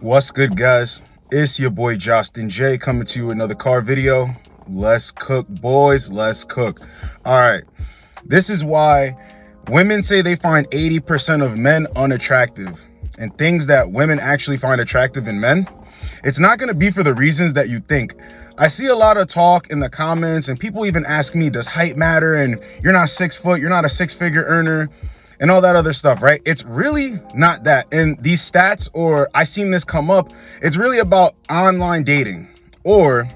What's good, guys? It's your boy Justin J coming to you with another car video. Let's cook, boys. Let's cook. All right. This is why women say they find 80% of men unattractive, and things that women actually find attractive in men. It's not going to be for the reasons that you think. I see a lot of talk in the comments, and people even ask me, does height matter? And you're not 6 foot, you're not a six-figure earner, and all that other stuff, right? It's really not that. And these stats, or I seen this come up, it's really about online dating. Or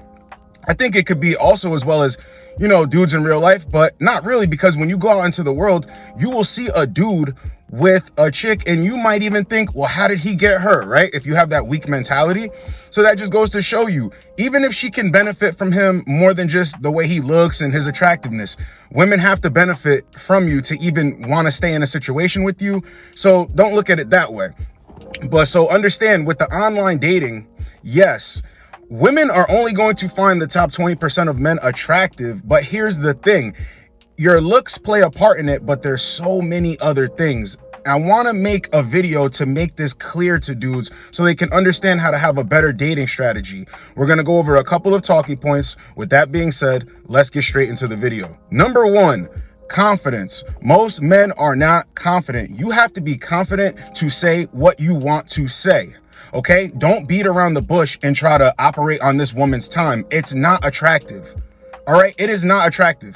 I think it could be also as well as, dudes in real life, but not really, because when you go out into the world, you will see a dude with a chick and you might even think, well, how did he get her, right? If you have that weak mentality. So that just goes to show you, even if she can benefit from him more than just the way he looks and his attractiveness, women have to benefit from you to even want to stay in a situation with you. So don't look at it that way. But so understand, with the online dating, yes, women are only going to find the top 20% of men attractive. But here's the thing. Your looks play a part in it, but there's so many other things. I want to make a video to make this clear to dudes so they can understand how to have a better dating strategy. We're going to go over a couple of talking points. With that being said, let's get straight into the video. Number one, confidence. Most men are not confident. You have to be confident to say what you want to say. Okay? Don't beat around the bush and try to operate on this woman's time. It's not attractive. All right? It is not attractive.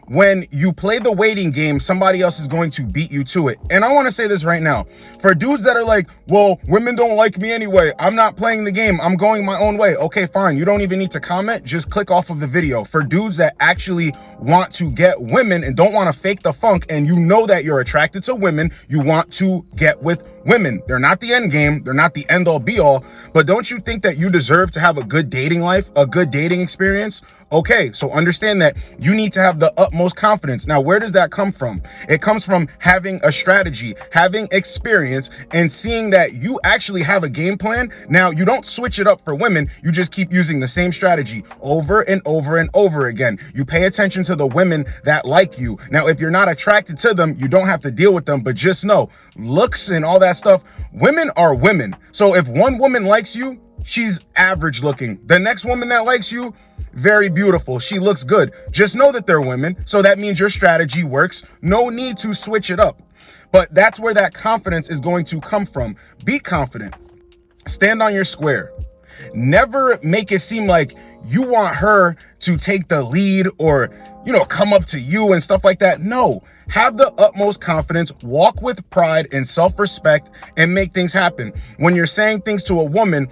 When you play the waiting game, somebody else is going to beat you to it. And I want to say this right now. For dudes that are like, well, women don't like me anyway, I'm not playing the game, I'm going my own way. Okay, fine. You don't even need to comment. Just click off of the video. For dudes that actually want to get women and don't want to fake the funk, and you know that you're attracted to women, you want to get with women. They're not the end game. They're not the end all be all. But don't you think that you deserve to have a good dating life, a good dating experience? Okay, so understand that you need to have the utmost confidence. Now, where does that come from? It comes from having a strategy, having experience, and seeing that you actually have a game plan. Now, you don't switch it up for women. You just keep using the same strategy over and over and over again. You pay attention to the women that like you. Now, if you're not attracted to them, you don't have to deal with them, but just know, looks and all that stuff, women are women. So if one woman likes you, she's average looking. The next woman that likes you, very beautiful. She looks good. Just know that they're women. So that means your strategy works. No need to switch it up. But that's where that confidence is going to come from. Be confident. Stand on your square. Never make it seem like you want her to take the lead or, come up to you and stuff like that. No. Have the utmost confidence, walk with pride and self-respect, and make things happen. When you're saying things to a woman,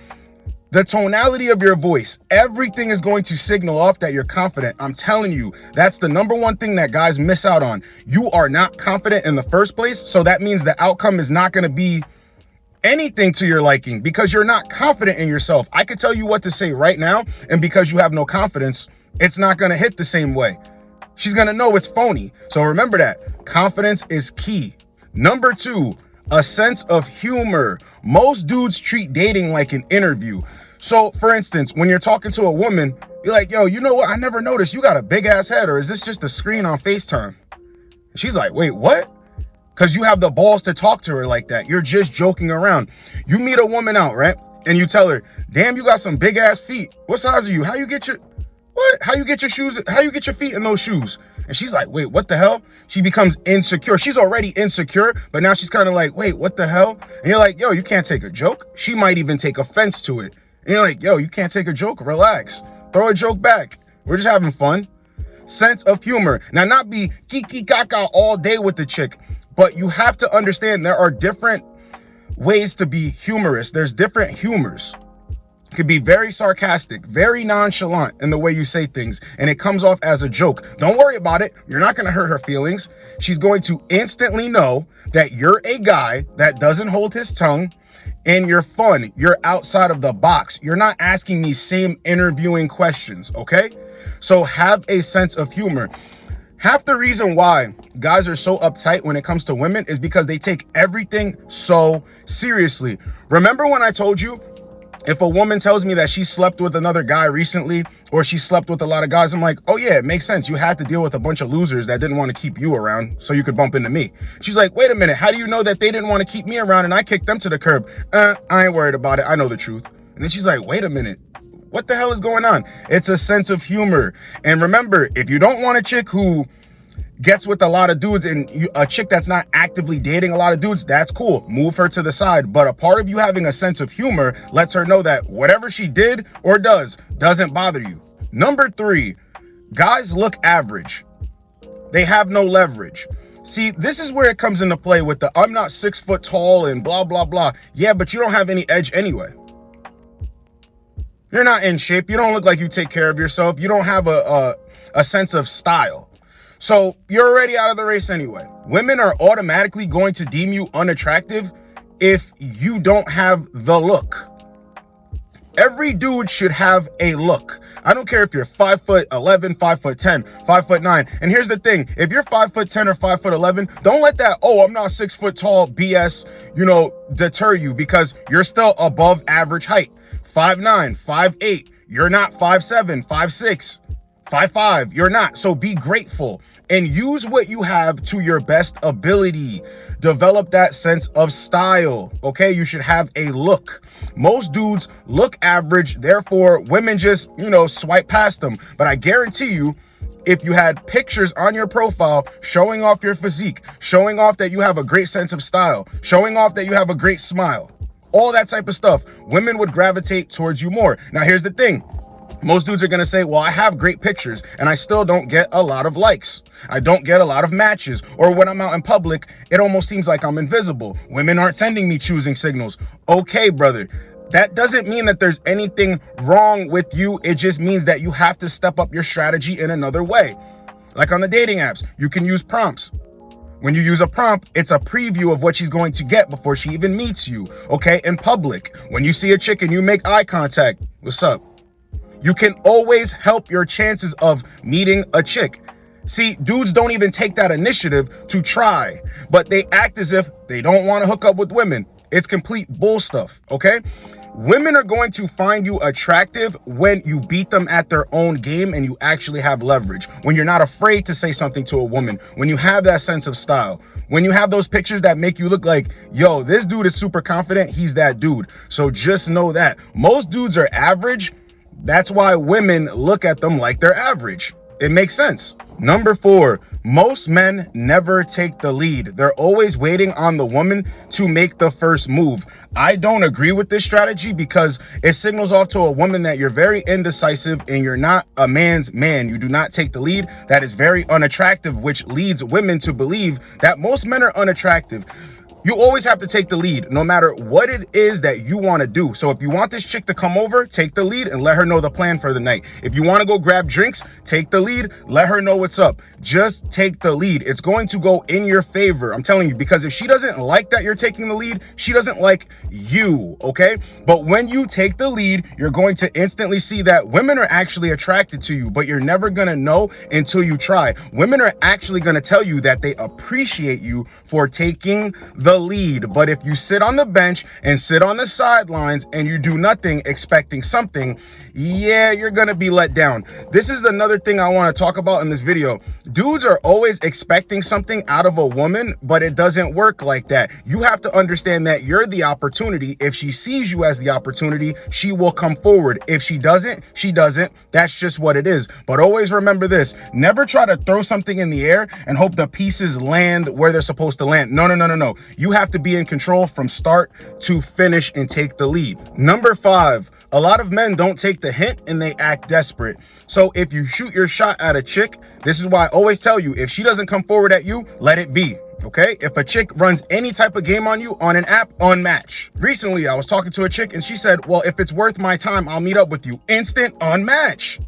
the tonality of your voice, everything is going to signal off that you're confident. I'm telling you, that's the number one thing that guys miss out on. You are not confident in the first place, so that means the outcome is not going to be anything to your liking because you're not confident in yourself. I could tell you what to say right now, and because you have no confidence, it's not going to hit the same way. She's going to know it's phony. So remember that. Confidence is key. Number two, a sense of humor. Most dudes treat dating like an interview. So, for instance, when you're talking to a woman, you're like, yo, you know what? I never noticed you got a big ass head, or is this just a screen on FaceTime? She's like, wait, what? Because you have the balls to talk to her like that. You're just joking around. You meet a woman out, right? And you tell her, damn, you got some big ass feet. What size are you? How you get your shoes? How you get your feet in those shoes? And she's like, wait, what the hell? She becomes insecure. She's already insecure, but now she's kind of like, wait, what the hell? And you're like, yo, you can't take a joke. She might even take offense to it. And you're like, yo, you can't take a joke. Relax. Throw a joke back. We're just having fun. Sense of humor. Now, not be kiki kaka all day with the chick, but you have to understand there are different ways to be humorous. There's different humors. It could be very sarcastic, very nonchalant in the way you say things, and it comes off as a joke. Don't worry about it. You're not going to hurt her feelings. She's going to instantly know that you're a guy that doesn't hold his tongue, and you're fun. You're outside of the box. You're not asking these same interviewing questions, okay? So have a sense of humor. Half the reason why guys are so uptight when it comes to women is because they take everything so seriously. Remember when I told you If a woman tells me that she slept with another guy recently, or she slept with a lot of guys, I'm like, oh yeah, it makes sense. You had to deal with a bunch of losers that didn't want to keep you around so you could bump into me. She's like, wait a minute, how do you know that they didn't want to keep me around and I kicked them to the curb? I ain't worried about it. I know the truth. And then she's like, wait a minute, what the hell is going on? It's a sense of humor. And remember, if you don't want a chick who gets with a lot of dudes and a chick that's not actively dating a lot of dudes, that's cool. Move her to the side. But a part of you having a sense of humor lets her know that whatever she did or does doesn't bother you. Number 3, guys look average. They have no leverage. See, this is where it comes into play with the I'm not 6 foot tall and blah, blah, blah. Yeah, but you don't have any edge anyway. You're not in shape. You don't look like you take care of yourself. You don't have a sense of style. So you're already out of the race anyway. Women are automatically going to deem you unattractive if you don't have the look. Every dude should have a look. I don't care if you're 5'11", 5'10", 5'9". And here's the thing. If you're 5'10" or 5'11", don't let that, oh, I'm not 6 foot tall BS, deter you, because you're still above average height. 5'9", 5'8", you're not 5'7", 5'6". 5'5", you're not. So be grateful and use what you have to your best ability. Develop that sense of style, okay? You should have a look. Most dudes look average, therefore women just, swipe past them. But I guarantee you, if you had pictures on your profile showing off your physique, showing off that you have a great sense of style, showing off that you have a great smile, all that type of stuff, women would gravitate towards you more. Now, here's the thing. Most dudes are going to say, well, I have great pictures and I still don't get a lot of likes. I don't get a lot of matches. Or when I'm out in public, it almost seems like I'm invisible. Women aren't sending me choosing signals. Okay, brother. That doesn't mean that there's anything wrong with you. It just means that you have to step up your strategy in another way. Like on the dating apps, you can use prompts. When you use a prompt, it's a preview of what she's going to get before she even meets you. Okay, in public, when you see a chick and you make eye contact, what's up? You can always help your chances of meeting a chick. See, dudes don't even take that initiative to try, but they act as if they don't want to hook up with women. It's complete bull stuff, okay? Women are going to find you attractive when you beat them at their own game and you actually have leverage. When you're not afraid to say something to a woman. When you have that sense of style. When you have those pictures that make you look like, yo, this dude is super confident. He's that dude. So just know that. Most dudes are average. That's why women look at them like they're average. It makes sense. Number 4, most men never take the lead. They're always waiting on the woman to make the first move. I don't agree with this strategy because it signals off to a woman that you're very indecisive and you're not a man's man. You do not take the lead. That is very unattractive, which leads women to believe that most men are unattractive. You always have to take the lead, no matter what it is that you want to do. So if you want this chick to come over, take the lead and let her know the plan for the night. If you want to go grab drinks, take the lead, let her know what's up. Just take the lead. It's going to go in your favor, I'm telling you, because if she doesn't like that you're taking the lead, she doesn't like you, okay? But when you take the lead, you're going to instantly see that women are actually attracted to you, but you're never going to know until you try. Women are actually going to tell you that they appreciate you for taking the lead. But if you sit on the bench and sit on the sidelines and you do nothing expecting something, yeah, you're gonna be let down. This is another thing I want to talk about in this video. Dudes are always expecting something out of a woman, but it doesn't work like that. You have to understand that you're the opportunity. If she sees you as the opportunity, she will come forward. If she doesn't, she doesn't. That's just what it is. But always remember this. Never try to throw something in the air and hope the pieces land where they're supposed to land. No. You have to be in control from start to finish and take the lead. Number 5, a lot of men don't take the hint and they act desperate. So if you shoot your shot at a chick, this is why I always tell you, if she doesn't come forward at you, let it be. Okay, if a chick runs any type of game on you on an app, unmatch. Recently, I was talking to a chick and she said, well, if it's worth my time, I'll meet up with you. Instant unmatch.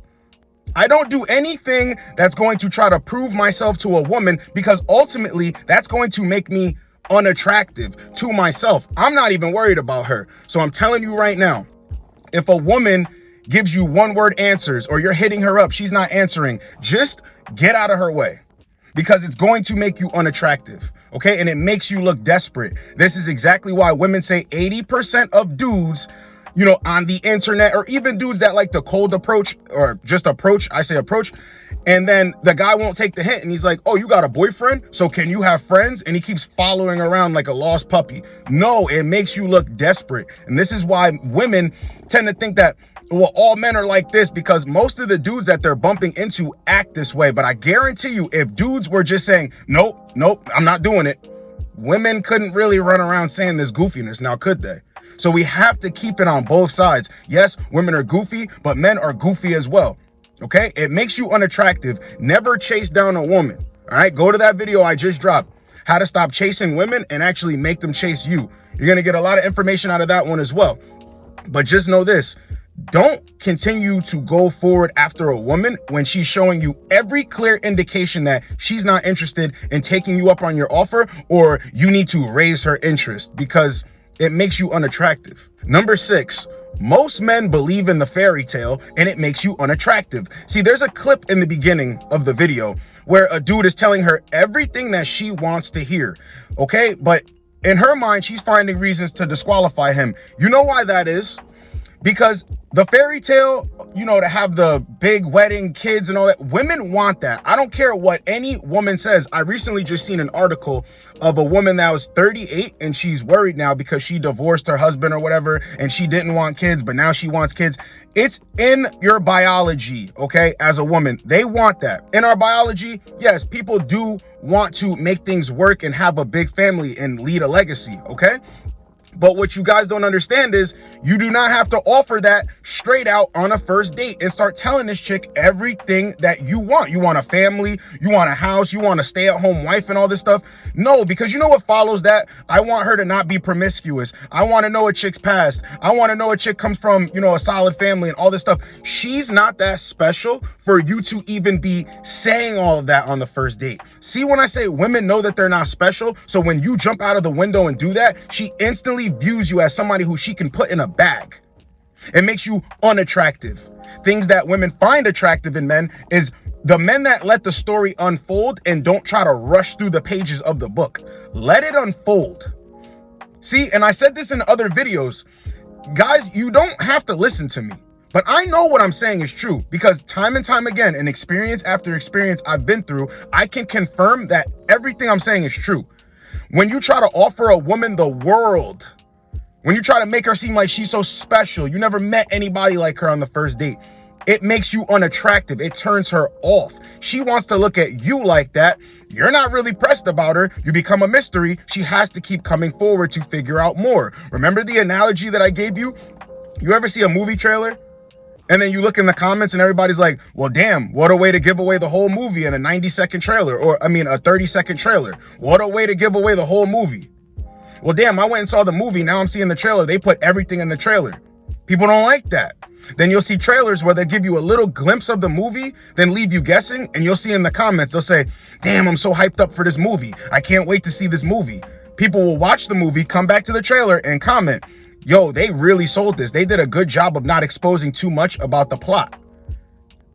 I don't do anything that's going to try to prove myself to a woman, because ultimately that's going to make me unattractive to myself. I'm not even worried about her. So I'm telling you right now, if a woman gives you one-word answers or you're hitting her up, she's not answering, just get out of her way, because it's going to make you unattractive, okay? And it makes you look desperate. This is exactly why women say 80% of dudes on the internet, or even dudes that like to cold approach or just approach. I say approach. And then the guy won't take the hint and he's like, oh, you got a boyfriend? So can you have friends? And he keeps following around like a lost puppy. No, it makes you look desperate. And this is why women tend to think that, well, all men are like this, because most of the dudes that they're bumping into act this way. But I guarantee you, if dudes were just saying, nope, I'm not doing it, women couldn't really run around saying this goofiness now, could they? So we have to keep it on both sides. Yes, women are goofy, but men are goofy as well. Okay, it makes you unattractive. Never chase down a woman. All right, go to that video I just dropped, how to stop chasing women and actually make them chase you. You're gonna get a lot of information out of that one as well. But just know this, don't continue to go forward after a woman when she's showing you every clear indication that she's not interested in taking you up on your offer, or you need to raise her interest, because it makes you unattractive. Number 6, most men believe in the fairy tale and it makes you unattractive. See, there's a clip in the beginning of the video where a dude is telling her everything that she wants to hear, okay? But in her mind, she's finding reasons to disqualify him. You know why that is? Because the fairy tale, to have the big wedding, kids and all that, women want that. I don't care what any woman says. I recently just seen an article of a woman that was 38 and she's worried now because she divorced her husband or whatever and she didn't want kids, but now she wants kids. It's in your biology, okay? As a woman, they want that. In our biology, yes, people do want to make things work and have a big family and lead a legacy, okay? But what you guys don't understand is you do not have to offer that straight out on a first date and start telling this chick everything that you want. You want a family, you want a house, you want a stay-at-home wife and all this stuff. No, because you know what follows that? I want her to not be promiscuous. I want to know a chick's past. I want to know a chick comes from, a solid family and all this stuff. She's not that special for you to even be saying all of that on the first date. See, when I say women know that they're not special, so when you jump out of the window and do that, she instantly views you as somebody who she can put in a bag. It makes you unattractive. Things that women find attractive in men is the men that let the story unfold and don't try to rush through the pages of the book. Let it unfold. See, and I said this in other videos, guys, you don't have to listen to me, but I know what I'm saying is true, because time and time again, and experience after experience I've been through, I can confirm that everything I'm saying is true. When you try to offer a woman the world, when you try to make her seem like she's so special, you never met anybody like her on the first date, it makes you unattractive. It turns her off. She wants to look at you like that. You're not really pressed about her. You become a mystery. She has to keep coming forward to figure out more. Remember the analogy that I gave you? You ever see a movie trailer? And then you look in the comments and everybody's like, well, damn, what a way to give away the whole movie in a 90-second trailer, or a 30-second trailer. What a way to give away the whole movie. Well, damn, I went and saw the movie. Now I'm seeing the trailer. They put everything in the trailer. People don't like that. Then you'll see trailers where they give you a little glimpse of the movie, then leave you guessing. And you'll see in the comments, they'll say, damn, I'm so hyped up for this movie. I can't wait to see this movie. People will watch the movie, come back to the trailer and comment, yo, they really sold this. They did a good job of not exposing too much about the plot.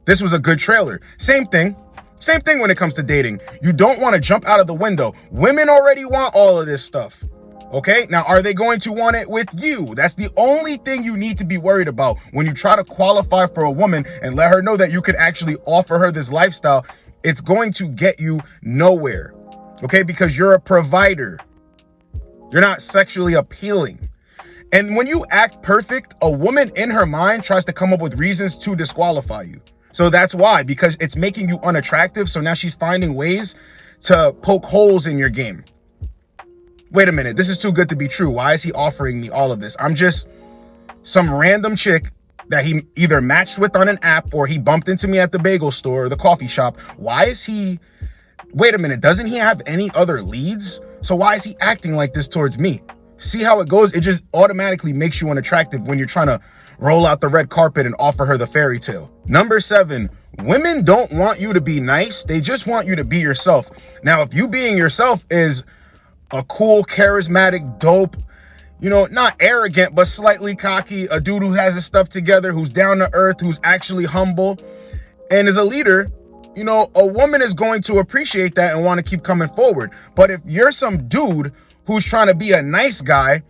This was a good trailer. Same thing when it comes to dating. You don't want to jump out of the window. Women already want all of this stuff. Okay, now are they going to want it with you? That's the only thing you need to be worried about when you try to qualify for a woman and let her know that you can actually offer her this lifestyle. It's going to get you nowhere, okay? Because you're a provider. You're not sexually appealing. And when you act perfect, a woman in her mind tries to come up with reasons to disqualify you. So that's why, because it's making you unattractive. So now she's finding ways to poke holes in your game. Wait a minute, this is too good to be true. Why is he offering me all of this? I'm just some random chick that he either matched with on an app or he bumped into me at the bagel store or the coffee shop. Why is he, wait a minute, doesn't he have any other leads? So why is he acting like this towards me? See how it goes? It just automatically makes you unattractive when you're trying to roll out the red carpet and offer her the fairy tale. Number 7, women don't want you to be nice. They just want you to be yourself. Now, if you being yourself is a cool, charismatic, dope, not arrogant, but slightly cocky, a dude who has his stuff together, who's down to earth, who's actually humble, and is a leader, a woman is going to appreciate that and want to keep coming forward. But if you're some dude who's trying to be a nice guy,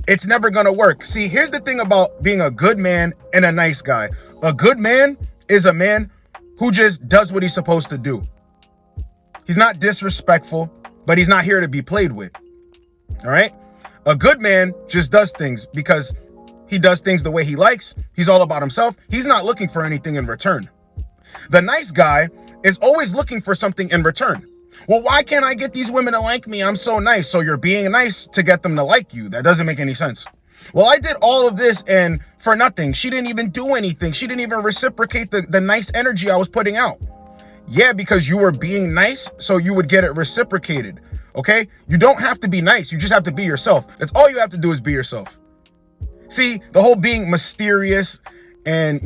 It's never gonna work. See, here's the thing about being a good man and a nice guy. A good man is a man who just does what he's supposed to do. He's not disrespectful, but he's not here to be played with. All right? A good man just does things because he does things the way he likes. He's all about himself. He's not looking for anything in return. The nice guy is always looking for something in return. Well, why can't I get these women to like me? I'm so nice. So you're being nice to get them to like you. That doesn't make any sense. Well, I did all of this and for nothing. She didn't even do anything. She didn't even reciprocate the nice energy I was putting out. Yeah, because you were being nice, so you would get it reciprocated. Okay? You don't have to be nice. You just have to be yourself. That's all you have to do is be yourself. See, the whole being mysterious and,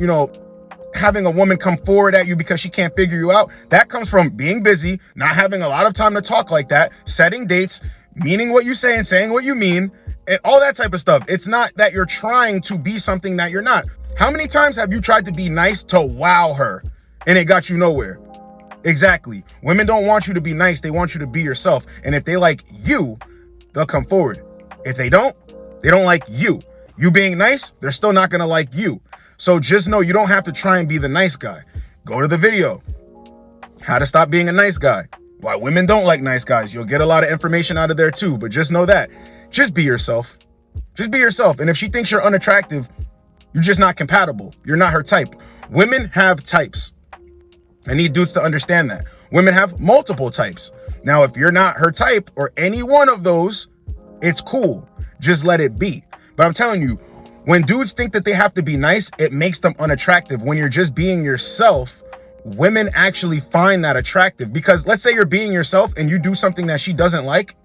having a woman come forward at you because she can't figure you out, that comes from being busy, not having a lot of time to talk like that, setting dates, meaning what you say and saying what you mean, and all that type of stuff. It's not that you're trying to be something that you're not. How many times have you tried to be nice to wow her and it got you nowhere? Exactly. Women don't want you to be nice. They want you to be yourself. And if they like you, they'll come forward. If they don't like you. You being nice, they're still not going to like you. So just know you don't have to try and be the nice guy. Go to the video. How to stop being a nice guy. Why women don't like nice guys. You'll get a lot of information out of there too. But just know that. Just be yourself. Just be yourself. And if she thinks you're unattractive, you're just not compatible. You're not her type. Women have types. I need dudes to understand that. Women have multiple types. Now, if you're not her type or any one of those, it's cool. Just let it be. But I'm telling you, when dudes think that they have to be nice, it makes them unattractive. When you're just being yourself, women actually find that attractive. Because let's say you're being yourself and you do something that she doesn't like,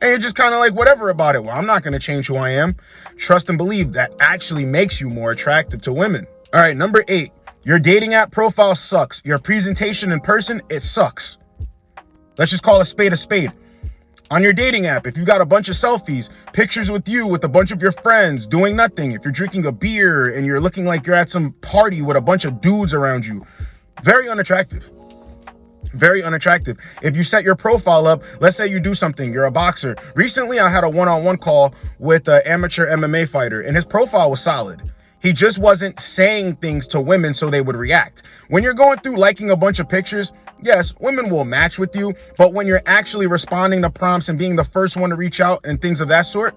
and you're just kind of like, whatever about it. Well, I'm not going to change who I am. Trust and believe that actually makes you more attractive to women. All right, number 8, your dating app profile sucks. Your presentation in person, it sucks. Let's just call a spade a spade. On your dating app, if you got a bunch of selfies, pictures with you with a bunch of your friends doing nothing, if you're drinking a beer and you're looking like you're at some party with a bunch of dudes around you, very unattractive. Very unattractive. If you set your profile up, let's say you do something, you're a boxer. Recently, I had a one-on-one call with an amateur MMA fighter, and his profile was solid. He just wasn't saying things to women so they would react. When you're going through liking a bunch of pictures, yes, women will match with you, but when you're actually responding to prompts and being the first one to reach out and things of that sort,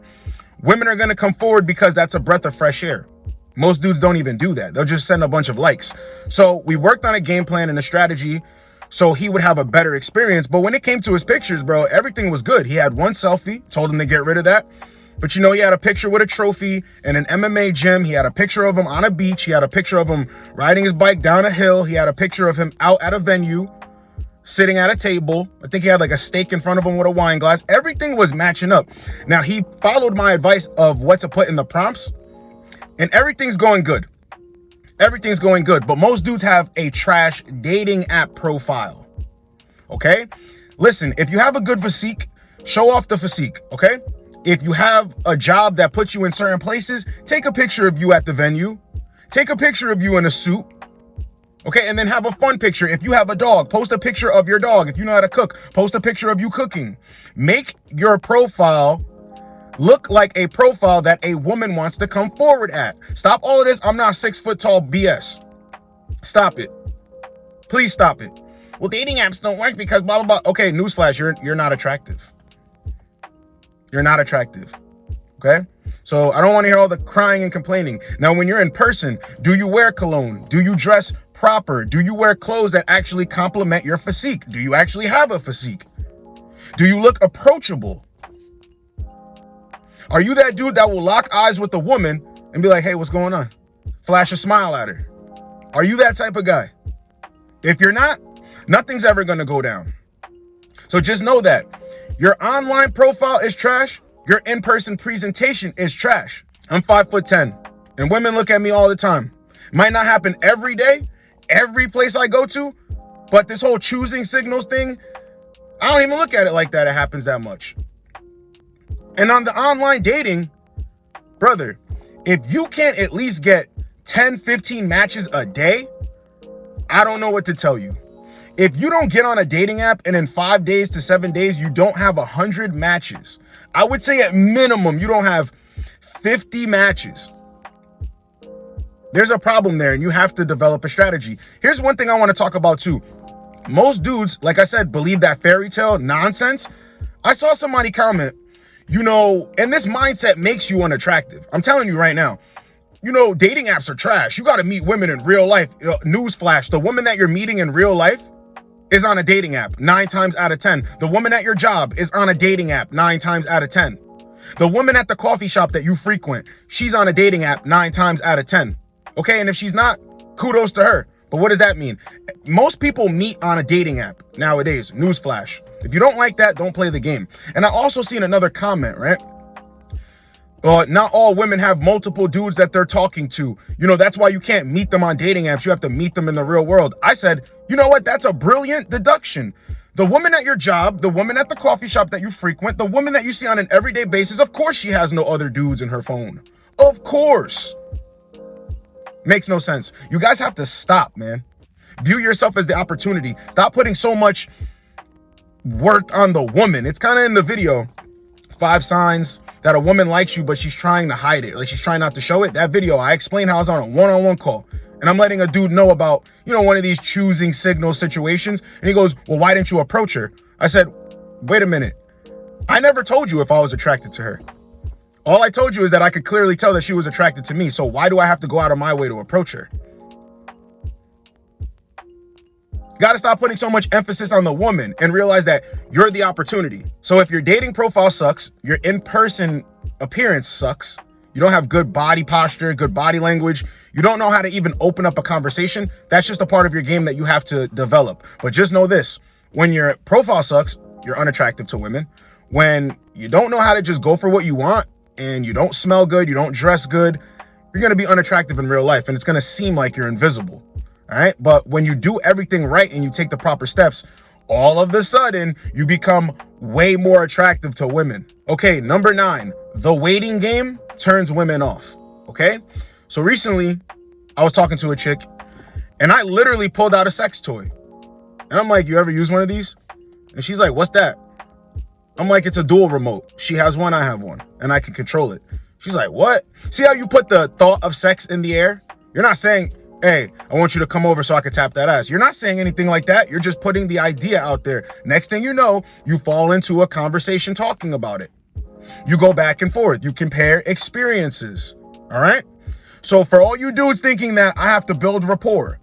women are going to come forward because that's a breath of fresh air. Most dudes don't even do that. They'll just send a bunch of likes. So we worked on a game plan and a strategy so he would have a better experience. But when it came to his pictures, bro, everything was good. He had one selfie, told him to get rid of that. But he had a picture with a trophy in an MMA gym. He had a picture of him on a beach. He had a picture of him riding his bike down a hill. He had a picture of him out at a venue, sitting at a table. I think he had like a steak in front of him with a wine glass. Everything was matching up. Now, he followed my advice of what to put in the prompts, and everything's going good. Everything's going good. But most dudes have a trash dating app profile. Okay? Listen, if you have a good physique, show off the physique. Okay? If you have a job that puts you in certain places, take a picture of you at the venue. Take a picture of you in a suit. Okay, and then have a fun picture. If you have a dog, post a picture of your dog. If you know how to cook, post a picture of you cooking. Make your profile look like a profile that a woman wants to come forward at. Stop all of this I'm not 6 foot tall BS. Stop it. Please stop it. Well, dating apps don't work because blah, blah, blah. Okay, newsflash, you're not attractive. You're not attractive. Okay? So I don't want to hear all the crying and complaining. Now, when you're in person, do you wear cologne? Do you dress proper? Do you wear clothes that actually complement your physique? Do you actually have a physique? Do you look approachable? Are you that dude that will lock eyes with a woman and be like, hey, what's going on? Flash a smile at her. Are you that type of guy? If you're not, nothing's ever going to go down. So just know that your online profile is trash. Your in-person presentation is trash. I'm 5'10", and women look at me all the time. Might not happen every day, every place I go to, but this whole choosing signals thing, I don't even look at it like that. It happens that much. And on the online dating, brother, if you can't at least get 10, 15 matches a day, I don't know what to tell you. If you don't get on a dating app and in 5 days to 7 days, you don't have 100 matches, I would say at minimum, you don't have 50 matches. There's a problem there, and you have to develop a strategy. Here's one thing I want to talk about too. Most dudes, like I said, believe that fairy tale nonsense. I saw somebody comment, and this mindset makes you unattractive. I'm telling you right now, dating apps are trash. You got to meet women in real life. Newsflash, the woman that you're meeting in real life is on a dating app 9 times out of 10. The woman at your job is on a dating app 9 times out of 10. The woman at the coffee shop that you frequent, she's on a dating app 9 times out of 10. Okay, and if she's not, kudos to her. But what does that mean? Most people meet on a dating app nowadays. Newsflash. If you don't like that, don't play the game. And I also seen another comment, right? Not all women have multiple dudes that they're talking to. That's why you can't meet them on dating apps. You have to meet them in the real world. I said, you know what? That's a brilliant deduction. The woman at your job, the woman at the coffee shop that you frequent, the woman that you see on an everyday basis, of course she has no other dudes in her phone. Of course. Makes no sense. You guys have to stop, man. View yourself as the opportunity. Stop putting so much work on the woman. It's kind of in the video, 5 signs that a woman likes you, but she's trying to hide it. Like she's trying not to show it. That video, I explained how I was on a one-on-one call. And I'm letting a dude know about, one of these choosing signal situations. And he goes, well, why didn't you approach her? I said, wait a minute. I never told you if I was attracted to her. All I told you is that I could clearly tell that she was attracted to me. So why do I have to go out of my way to approach her? Got to stop putting so much emphasis on the woman and realize that you're the opportunity. So if your dating profile sucks, your in-person appearance sucks, you don't have good body posture, good body language, you don't know how to even open up a conversation, that's just a part of your game that you have to develop. But just know this, when your profile sucks, you're unattractive to women. When you don't know how to just go for what you want and you don't smell good, you don't dress good, you're going to be unattractive in real life and it's going to seem like you're invisible. All right. But when you do everything right and you take the proper steps, all of a sudden you become way more attractive to women. Okay. Number 9, the waiting game turns women off. Okay. So recently I was talking to a chick and I literally pulled out a sex toy and I'm like, you ever use one of these? And she's like, what's that? I'm like, it's a dual remote. She has one, I have one, and I can control it. She's like, what? See how you put the thought of sex in the air? You're not saying, hey, I want you to come over so I can tap that ass. You're not saying anything like that. You're just putting the idea out there. Next thing you know, you fall into a conversation talking about it. You go back and forth. You compare experiences. All right? So for all you dudes thinking that I have to build rapport,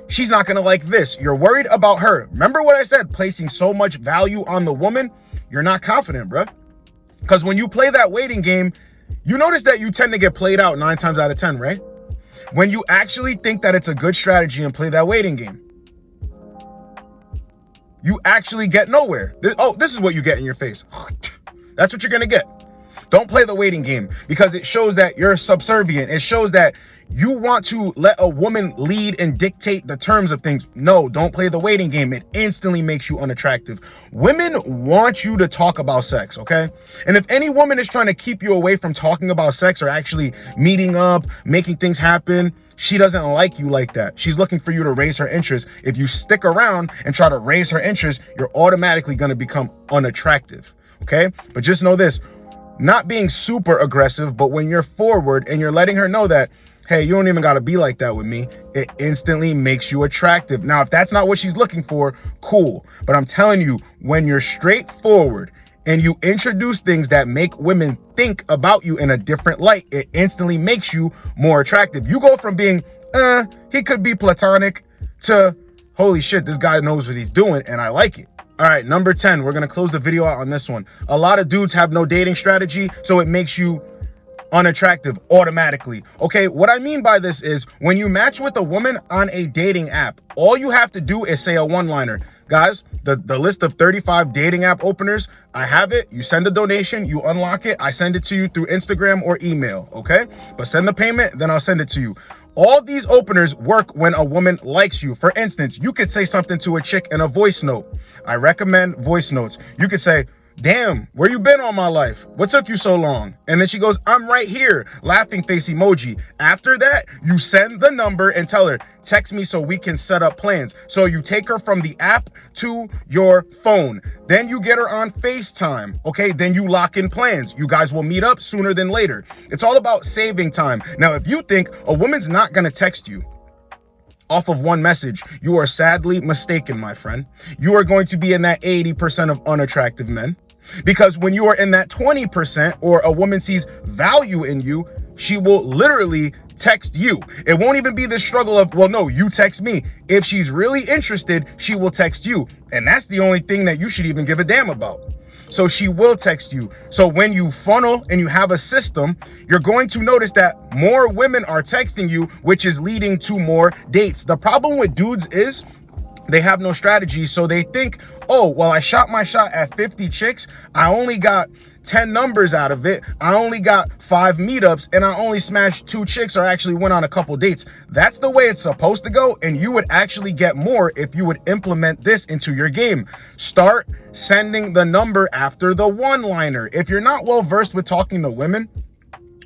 she's not going to like this. You're worried about her. Remember what I said? Placing so much value on the woman. You're not confident, bro. Because when you play that waiting game, you notice that you tend to get played out 9 times out of 10, right? When you actually think that it's a good strategy and play that waiting game, you actually get nowhere. This is what you get in your face. That's what you're going to get. Don't play the waiting game because it shows that you're subservient. It shows that you want to let a woman lead and dictate the terms of things. No, don't play the waiting game. It instantly makes you unattractive. Women want you to talk about sex, okay? And if any woman is trying to keep you away from talking about sex or actually meeting up, making things happen, she doesn't like you like that. She's looking for you to raise her interest. If you stick around and try to raise her interest, you're automatically going to become unattractive, okay? But just know this, not being super aggressive, but when you're forward and you're letting her know that, hey, you don't even got to be like that with me, it instantly makes you attractive. Now, if that's not what she's looking for, cool. But I'm telling you, when you're straightforward and you introduce things that make women think about you in a different light, it instantly makes you more attractive. You go from being, he could be platonic, to, holy shit, this guy knows what he's doing and I like it. All right, number 10, we're going to close the video out on this one. A lot of dudes have no dating strategy, so it makes you unattractive automatically. Okay, what I mean by this is when you match with a woman on a dating app, all you have to do is say a one-liner. Guys, the list of 35 dating app openers, I have it. You send a donation, you unlock it. I send it to you through Instagram or email, okay? But send the payment, then I'll send it to you. All these openers work when a woman likes you. For instance, you could say something to a chick in a voice note. I recommend voice notes. You could say, damn, where you been all my life? What took you so long? And then she goes, I'm right here, laughing face emoji. After that, you send the number and tell her, text me so we can set up plans. So you take her from the app to your phone. Then you get her on FaceTime, okay? Then you lock in plans. You guys will meet up sooner than later. It's all about saving time. Now, if you think a woman's not gonna text you off of one message, you are sadly mistaken, my friend. You are going to be in that 80% of unattractive men. Because when you are in that 20% or a woman sees value in you, she will literally text you. It won't even be the struggle of, well, no, you text me. If she's really interested, she will text you. And that's the only thing that you should even give a damn about. So she will text you. So when you funnel and you have a system, you're going to notice that more women are texting you, which is leading to more dates. The problem with dudes is they have no strategy. So they think, oh, well, I shot my shot at 50 chicks. I only got 10 numbers out of it. I only got 5 meetups and I only smashed 2 chicks or actually went on a couple dates. That's the way it's supposed to go. And you would actually get more if you would implement this into your game. Start sending the number after the one-liner. If you're not well versed with talking to women,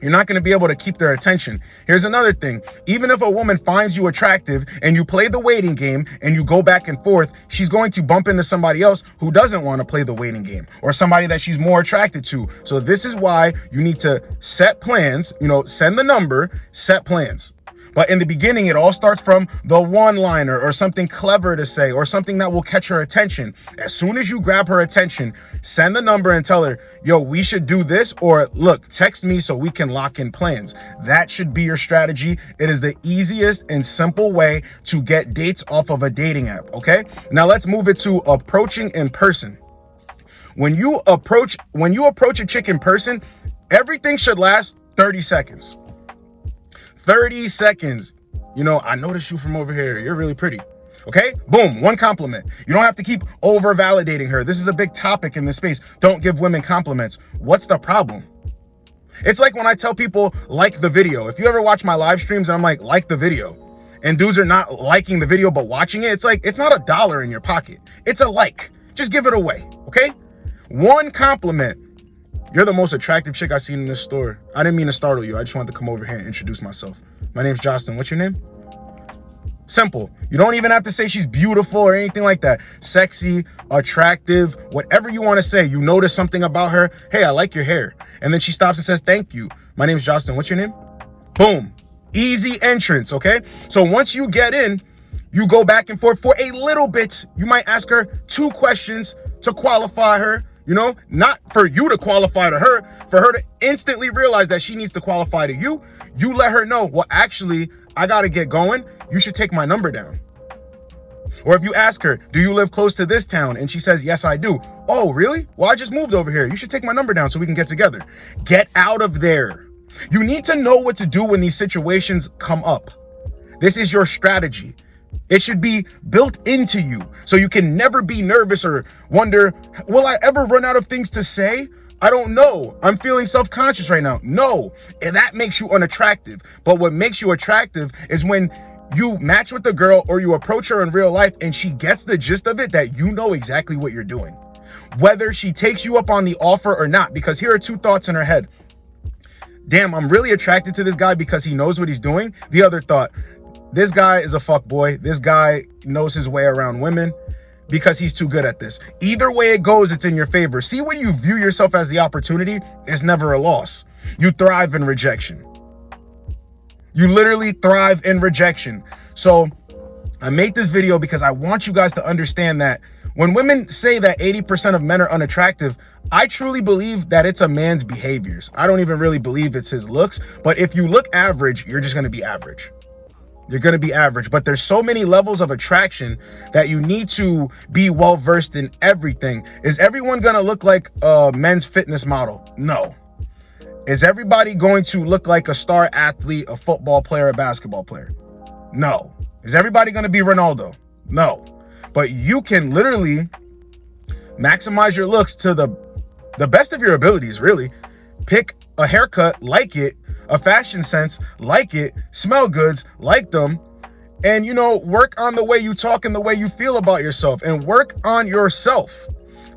you're not going to be able to keep their attention. Here's another thing. Even if a woman finds you attractive and you play the waiting game and you go back and forth, she's going to bump into somebody else who doesn't want to play the waiting game or somebody that she's more attracted to. So this is why you need to set plans, send the number, set plans. But in the beginning, it all starts from the one-liner or something clever to say or something that will catch her attention. As soon as you grab her attention, send the number and tell her, yo, we should do this, or look, text me so we can lock in plans. That should be your strategy. It is the easiest and simple way to get dates off of a dating app, okay? Now let's move it to approaching in person. When you approach a chick in person, everything should last 30 seconds. 30 seconds. I noticed you from over here. You're really pretty. Okay? Boom. One compliment. You don't have to keep over validating her. This is a big topic in this space. Don't give women compliments. What's the problem? It's like when I tell people, like the video. If you ever watch my live streams and I'm like the video, and dudes are not liking the video but watching it, it's like, it's not $1 in your pocket. It's a like. Just give it away. Okay? One compliment. You're the most attractive chick I've seen in this store. I didn't mean to startle you. I just wanted to come over here and introduce myself. My name's Justin. What's your name? Simple. You don't even have to say she's beautiful or anything like that. Sexy, attractive, whatever you want to say. You notice something about her. Hey, I like your hair. And then she stops and says, thank you. My name's Justin. What's your name? Boom. Easy entrance, okay? So once you get in, you go back and forth for a little bit. You might ask her 2 questions to qualify her. Not for you to qualify to her, for her to instantly realize that she needs to qualify to you. You let her know, well, actually, I got to get going. You should take my number down. Or if you ask her, do you live close to this town? And she says, yes, I do. Oh, really? Well, I just moved over here. You should take my number down so we can get together. Get out of there. You need to know what to do when these situations come up. This is your strategy. It should be built into you so you can never be nervous or wonder, will I ever run out of things to say? I don't know. I'm feeling self-conscious right now. No, and that makes you unattractive. But what makes you attractive is when you match with the girl or you approach her in real life and she gets the gist of it, that you know exactly what you're doing. Whether she takes you up on the offer or not, because here are 2 thoughts in her head. Damn, I'm really attracted to this guy because he knows what he's doing. The other thought, this guy is a fuck boy. This guy knows his way around women because he's too good at this. Either way it goes, it's in your favor. See, when you view yourself as the opportunity, it's never a loss. You thrive in rejection. You literally thrive in rejection. So I made this video because I want you guys to understand that when women say that 80% of men are unattractive, I truly believe that it's a man's behaviors. I don't even really believe it's his looks. But if you look average, you're just going to be average. You're going to be average, but there's so many levels of attraction that you need to be well versed in everything. Is everyone going to look like a men's fitness model? No. Is everybody going to look like a star athlete, a football player, a basketball player? No. Is everybody going to be Ronaldo? No. But you can literally maximize your looks to the best of your abilities, really. Pick a haircut, like it, a fashion sense, like it, smell goods, like them, and work on the way you talk and the way you feel about yourself, and work on yourself.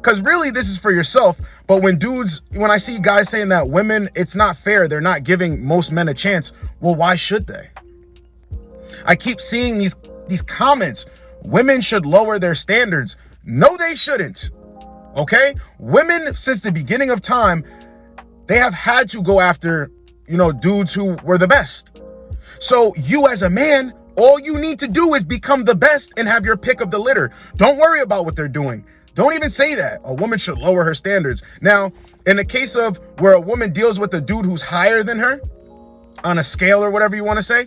Because really, this is for yourself. But when I see guys saying that women, it's not fair, they're not giving most men a chance, well, why should they? I keep seeing these comments. Women should lower their standards. No, they shouldn't. Okay? Women, since the beginning of time, they have had to go after, dudes who were the best. So you as a man, all you need to do is become the best and have your pick of the litter. Don't worry about what they're doing. Don't even say that. A woman should lower her standards. Now, in the case of where a woman deals with a dude who's higher than her on a scale or whatever you want to say,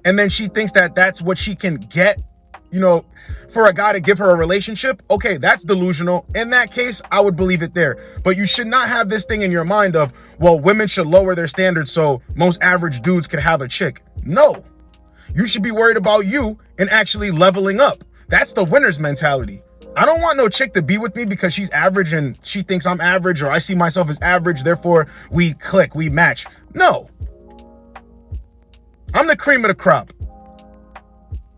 and then she thinks that that's what she can get, for a guy to give her a relationship, okay, that's delusional. In that case, I would believe it there. But you should not have this thing in your mind of, well, women should lower their standards so most average dudes could have a chick. No. You should be worried about you and actually leveling up. That's the winner's mentality. I don't want no chick to be with me because she's average and she thinks I'm average, or I see myself as average, therefore we click, we match. No. I'm the cream of the crop.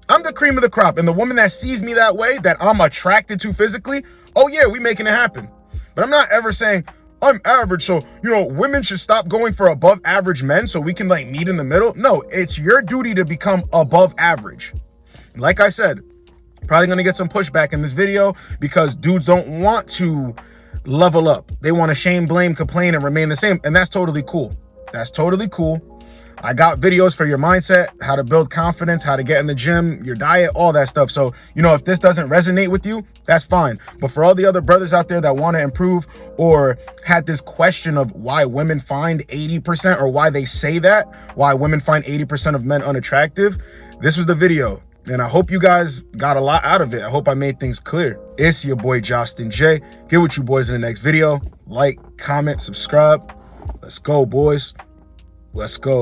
I'm the cream of the crop. And the woman that sees me that way, that I'm attracted to physically, oh yeah, we making it happen. But I'm not ever saying I'm average, so, women should stop going for above average men so we can meet in the middle. No, it's your duty to become above average. Like I said, probably going to get some pushback in this video because dudes don't want to level up. They want to shame, blame, complain, and remain the same. And that's totally cool. That's totally cool. I got videos for your mindset, how to build confidence, how to get in the gym, your diet, all that stuff. So, if this doesn't resonate with you, that's fine. But for all the other brothers out there that want to improve or had this question of why women find 80%, or why they say that, why women find 80% of men unattractive, this was the video. And I hope you guys got a lot out of it. I hope I made things clear. It's your boy, Justin J. Get with you boys in the next video. Like, comment, subscribe. Let's go, boys. Let's go.